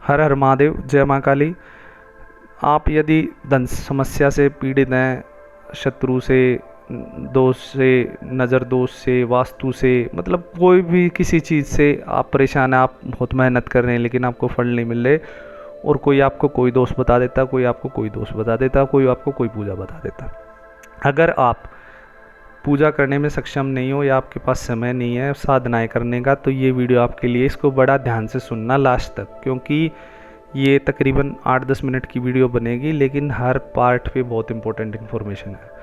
हर हर महादेव, जय माँ काली। आप यदि धन समस्या से पीड़ित हैं, शत्रु से, दोष से, नज़र दोष से, वास्तु से, मतलब कोई भी किसी चीज़ से आप परेशान हैं, आप बहुत मेहनत कर रहे हैं लेकिन आपको फल नहीं मिल रहे, और कोई आपको कोई दोष बता देता, कोई आपको कोई दोष बता देता, कोई आपको कोई पूजा बता देता। अगर आप पूजा करने में सक्षम नहीं हो या आपके पास समय नहीं है साधनाएं करने का, तो ये वीडियो आपके लिए। इसको बड़ा ध्यान से सुनना लास्ट तक, क्योंकि ये तकरीबन 8-10 मिनट की वीडियो बनेगी, लेकिन हर पार्ट पे बहुत इंपॉर्टेंट इन्फॉर्मेशन है।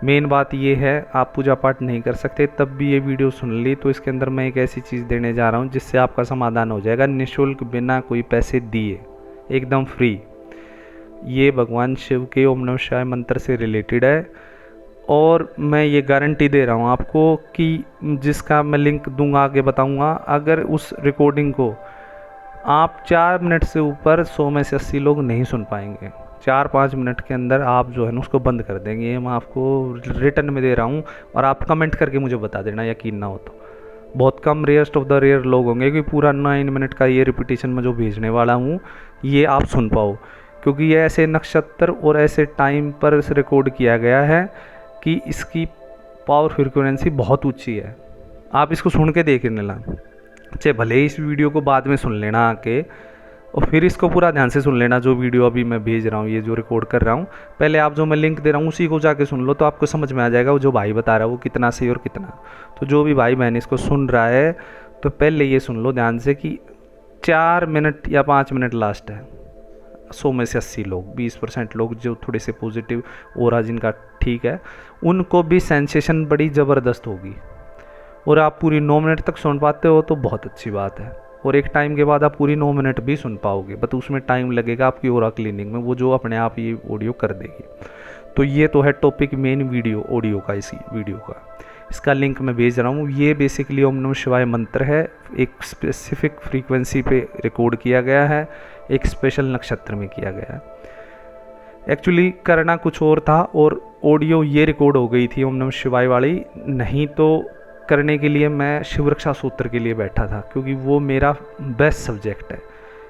मेन बात ये है, आप पूजा पाठ नहीं कर सकते तब भी ये वीडियो सुन ली, तो इसके अंदर मैं एक ऐसी चीज़ देने जा रहा हूँ जिससे आपका समाधान हो जाएगा, निःशुल्क, बिना कोई पैसे दिए, एकदम फ्री। ये भगवान शिव के ओम नमः शिवाय मंत्र से रिलेटेड है, और मैं ये गारंटी दे रहा हूँ आपको कि जिसका मैं लिंक दूंगा आगे बताऊंगा, अगर उस रिकॉर्डिंग को आप 4 मिनट से ऊपर 100 में से 80 लोग नहीं सुन पाएंगे। 4-5 मिनट के अंदर आप जो है ना उसको बंद कर देंगे। ये मैं आपको रिटर्न में दे रहा हूँ, और आप कमेंट करके मुझे बता देना, यकीन ना हो तो। बहुत कम, रेयरस्ट ऑफ द रेयर लोग होंगे कि पूरा 9 मिनट का ये रिपीटिशन में जो भेजने वाला हूँ ये आप सुन पाओ, क्योंकि ये ऐसे नक्षत्र और ऐसे टाइम पर रिकॉर्ड किया गया है कि इसकी पावर फ्रीक्वेंसी बहुत ऊंची है। आप इसको सुन के देख लेना, चाहे भले ही इस वीडियो को बाद में सुन लेना आके, और फिर इसको पूरा ध्यान से सुन लेना। जो वीडियो अभी मैं भेज रहा हूँ, ये जो रिकॉर्ड कर रहा हूँ, पहले आप जो मैं लिंक दे रहा हूँ उसी को जाके सुन लो, तो आपको समझ में आ जाएगा वो जो भाई बता रहा है वो कितना सही और कितना। तो जो भी भाई बहन इसको सुन रहा है, तो पहले ये सुन लो ध्यान से कि 4 मिनट या 5 मिनट लास्ट है। 100 में से 80 लोग, 20% लोग जो थोड़े से पॉजिटिव और जिनका ठीक है, उनको भी सेंसेशन बड़ी ज़बरदस्त होगी। और आप पूरी 9 मिनट तक सुन पाते हो तो बहुत अच्छी बात है, और एक टाइम के बाद आप पूरी 9 मिनट भी सुन पाओगे, बट उसमें टाइम लगेगा आपकी ओरा क्लीनिंग में, वो जो अपने आप ये ऑडियो कर देगी। तो ये तो है टॉपिक मेन वीडियो ऑडियो का, इसी वीडियो का। इसका लिंक मैं भेज रहा हूँ। ये बेसिकली ओम नमः शिवाय मंत्र है, एक स्पेसिफिक फ्रीक्वेंसी पे रिकॉर्ड किया गया है, एक स्पेशल नक्षत्र में किया गया है। एक्चुअली करना कुछ और था, और ऑडियो ये रिकॉर्ड हो गई थी ओम नमः शिवाय वाली, नहीं तो करने के लिए मैं शिव रक्षा सूत्र के लिए बैठा था, क्योंकि वो मेरा बेस्ट सब्जेक्ट है।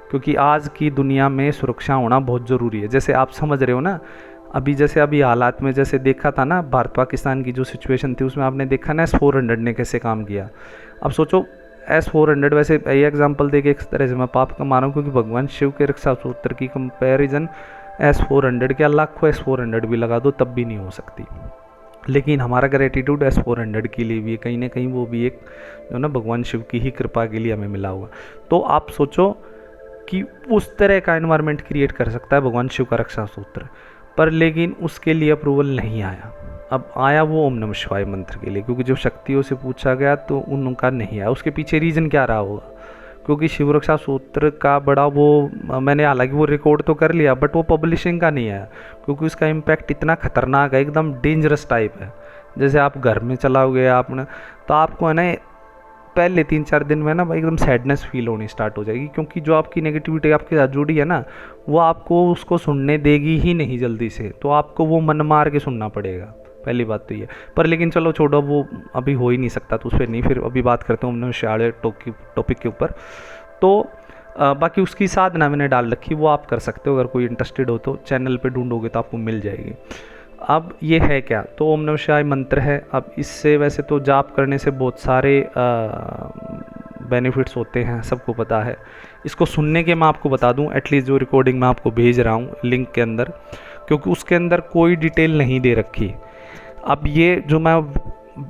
क्योंकि आज की दुनिया में सुरक्षा होना बहुत ज़रूरी है। जैसे आप समझ रहे हो ना, अभी हालात में जैसे देखा था ना, भारत पाकिस्तान की जो सिचुएशन थी, उसमें आपने देखा ना S-400 ने कैसे काम किया। अब सोचो S-400, वैसे ये एग्जांपल दे के एक तरह से मैं पाप कमा रहा हूँ, क्योंकि भगवान शिव के रक्षा सूत्र की कंपैरिजन S-400 के लाखों S-400 भी लगा दो तब भी नहीं हो सकती। लेकिन हमारा अगर एटीट्यूड S-400 के लिए भी है, कहीं ना कहीं वो भी एक जो ना भगवान शिव की ही कृपा के लिए हमें मिला हुआ। तो आप सोचो कि उस तरह का एनवायरनमेंट क्रिएट कर सकता है भगवान शिव का रक्षा सूत्र, पर लेकिन उसके लिए अप्रूवल नहीं आया। अब आया वो ओम नमः शिवाय मंत्र के लिए, क्योंकि जब शक्तियों से पूछा गया तो उनका नहीं आया। उसके पीछे रीज़न क्या रहा होगा, क्योंकि शिव रक्षा सूत्र का बड़ा वो, मैंने हालांकि वो रिकॉर्ड तो कर लिया, बट वो पब्लिशिंग का नहीं आया, क्योंकि उसका इम्पैक्ट इतना खतरनाक है, एकदम डेंजरस टाइप है। जैसे आप घर में चलाओगे आपने, तो आपको है ना पहले 3-4 दिन में ना भाई एकदम सैडनेस फील होनी स्टार्ट हो जाएगी, क्योंकि जो आपकी नेगेटिविटी आपके साथ जुड़ी है ना, वो आपको उसको सुनने देगी ही नहीं जल्दी से, तो आपको वो मन मार के सुनना पड़ेगा। पहली बात तो ये। पर लेकिन चलो छोड़ो, वो अभी हो ही नहीं सकता, तो उस पर नहीं, फिर अभी बात करते हैं हमने शायद टॉपिक के ऊपर। तो बाकी उसकी साधना मैंने डाल रखी, वो आप कर सकते हो, अगर कोई इंटरेस्टेड हो तो चैनल पे ढूंढोगे तो आपको मिल जाएगी। अब ये है क्या, तो ओम नमः शिवाय मंत्र है। अब इससे वैसे तो जाप करने से बहुत सारे बेनिफिट्स होते हैं, सबको पता है। इसको सुनने के मैं आपको बता दूं, एटलीस्ट जो रिकॉर्डिंग मैं आपको भेज रहा हूं लिंक के अंदर, क्योंकि उसके अंदर कोई डिटेल नहीं दे रखी। अब ये जो मैं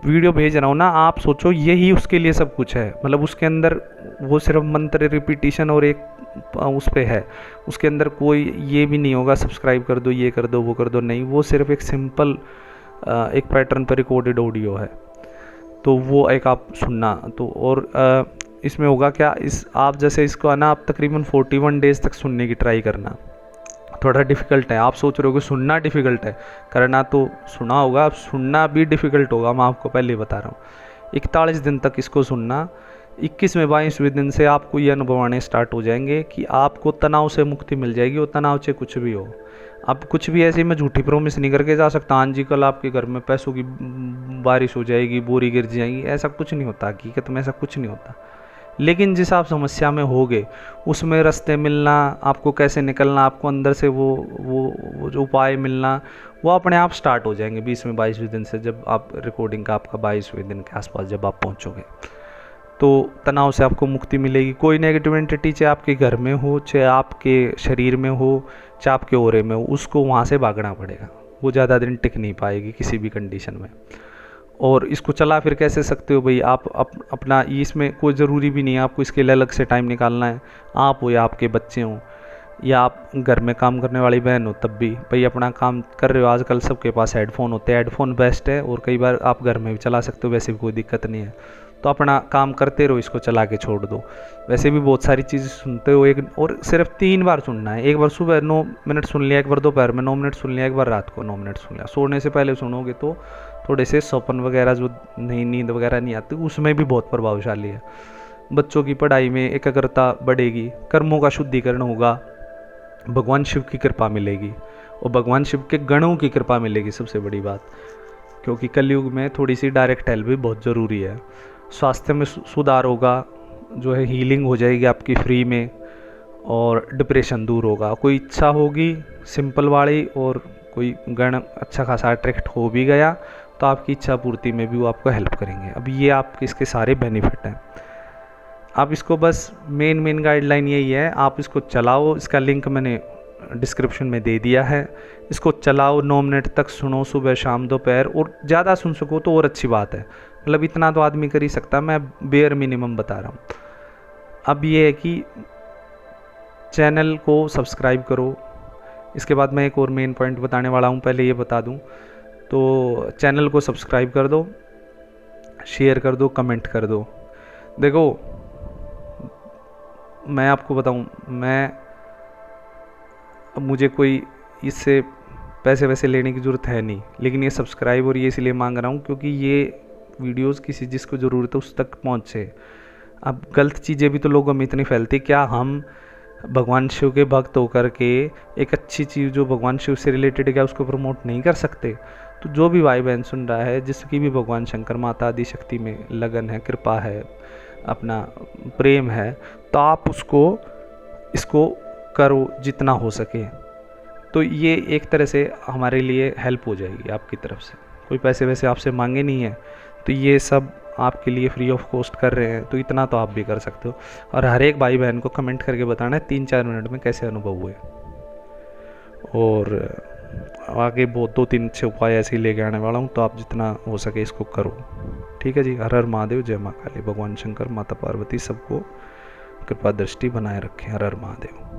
वीडियो भेज रहा हूँ ना, आप सोचो यही उसके लिए सब कुछ है। मतलब उसके अंदर वो सिर्फ मंत्र रिपीटिशन और एक उस पर है, उसके अंदर कोई ये भी नहीं होगा सब्सक्राइब कर दो, ये कर दो, वो कर दो, नहीं। वो सिर्फ एक सिंपल एक पैटर्न पर रिकॉर्डेड ऑडियो है, तो वो एक आप सुनना। तो और इसमें होगा क्या, इस आप जैसे इसको है ना, आप तकरीबन 41 डेज़ तक सुनने की ट्राई करना। थोड़ा डिफ़िकल्ट है, आप सोच रहे हो कि सुनना डिफ़िकल्ट है, करना तो सुना होगा, अब सुनना भी डिफ़िकल्ट होगा, मैं आपको पहले ही बता रहा हूँ। 41 दिन तक इसको सुनना। 21वें-22वें दिन से आपको ये अनुभव आने स्टार्ट हो जाएंगे कि आपको तनाव से मुक्ति मिल जाएगी, और तनाव से कुछ भी हो। अब कुछ भी ऐसे मैं झूठी प्रॉमिस नहीं करके जा सकता, हाँ जी कल आपके घर में पैसों की बारिश हो जाएगी, बोरी गिर जाएगी, ऐसा कुछ नहीं होता। हकीकत में ऐसा कुछ नहीं होता। लेकिन जिस आप समस्या में होगे उसमें रास्ते मिलना, आपको कैसे निकलना, आपको अंदर से वो जो उपाय मिलना, वो अपने आप स्टार्ट हो जाएंगे 20वें 22वें दिन से। जब आप रिकॉर्डिंग का आपका 22वें दिन के आसपास जब आप पहुंचोगे तो तनाव से आपको मुक्ति मिलेगी। कोई नेगेटिव एंटिटी चाहे आपके घर में हो, चाहे आपके शरीर में हो, चाहे आपके ओरे में हो, उसको वहाँ से भागना पड़ेगा। वो ज़्यादा दिन टिक नहीं पाएगी किसी भी कंडीशन में। और इसको चला फिर कैसे सकते हो भाई, आप अपना, इसमें कोई ज़रूरी भी नहीं है आपको इसके लिए अलग से टाइम निकालना है। आप हो या आपके बच्चे हों या आप घर में काम करने वाली बहन हो, तब भी भाई अपना काम कर रहे हो। आजकल सबके पास हेडफोन होते हैं, हेडफोन बेस्ट है, और कई बार आप घर में भी चला सकते हो, वैसे भी कोई दिक्कत नहीं है। तो अपना काम करते रहो, इसको चला के छोड़ दो। वैसे भी बहुत सारी चीज़ें सुनते हो, एक और सिर्फ 3 बार सुनना है। एक बार सुबह 9 मिनट सुन लिया, एक बार दोपहर में 9 मिनट सुन लिया, एक बार रात को 9 मिनट सुन लिया। सोने से पहले सुनोगे तो थोड़े से सपन वगैरह जो नहीं, नींद वगैरह नहीं आती, उसमें भी बहुत प्रभावशाली है। बच्चों की पढ़ाई में एकाग्रता बढ़ेगी, कर्मों का शुद्धिकरण होगा, भगवान शिव की कृपा मिलेगी, और भगवान शिव के गणों की कृपा मिलेगी सबसे बड़ी बात। क्योंकि कलयुग में थोड़ी सी डायरेक्ट हेल्प भी बहुत ज़रूरी है। स्वास्थ्य में सुधार होगा, जो है हीलिंग हो जाएगी आपकी फ्री में, और डिप्रेशन दूर होगा। कोई इच्छा होगी सिंपल वाली, और कोई गण अच्छा खासा अट्रैक्ट हो भी गया तो आपकी इच्छा पूर्ति में भी वो आपको हेल्प करेंगे। अब ये आपके इसके सारे बेनिफिट हैं। आप इसको बस मेन गाइडलाइन यही है, आप इसको चलाओ। इसका लिंक मैंने डिस्क्रिप्शन में दे दिया है। इसको चलाओ, 9 मिनट तक सुनो, सुबह शाम दोपहर, और ज़्यादा सुन सको तो और अच्छी बात है। मतलब इतना तो आदमी कर ही सकता है, मैं बेयर मिनिमम बता रहा हूँ। अब ये है कि चैनल को सब्सक्राइब करो। इसके बाद मैं एक और मेन पॉइंट बताने वाला हूँ, पहले ये बता दूँ। तो चैनल को सब्सक्राइब कर दो, शेयर कर दो, कमेंट कर दो। देखो मैं आपको बताऊँ, मुझे कोई इससे पैसे वैसे लेने की ज़रूरत है नहीं, लेकिन ये सब्सक्राइब और ये इसलिए मांग रहा हूँ क्योंकि ये वीडियोस किसी जिसको ज़रूरत है उस तक पहुँचे। अब गलत चीज़ें भी तो लोगों में इतनी फैलती, क्या हम भगवान शिव के भक्त होकर के एक अच्छी चीज़ जो भगवान शिव से रिलेटेड है क्या उसको प्रमोट नहीं कर सकते? तो जो भी भाई बहन सुन रहा है, जिसकी भी भगवान शंकर माता आदि शक्ति में लगन है, कृपा है, अपना प्रेम है, तो आप इसको करो जितना हो सके। तो ये एक तरह से हमारे लिए हेल्प हो जाएगी आपकी तरफ से। कोई पैसे वैसे आपसे मांगे नहीं है, तो ये सब आपके लिए फ्री ऑफ कॉस्ट कर रहे हैं, तो इतना तो आप भी कर सकते हो। और हर एक भाई बहन को कमेंट करके बताना है 3-4 मिनट में कैसे अनुभव हुए। और आगे बहुत 2-3 अच्छे उपाय ऐसे ही लेके आने वाला हूँ, तो आप जितना हो सके इसको करो। ठीक है जी। हर हर महादेव, जय माँ काली। भगवान शंकर, माता पार्वती सबको कृपा दृष्टि बनाए रखें। हर हर महादेव।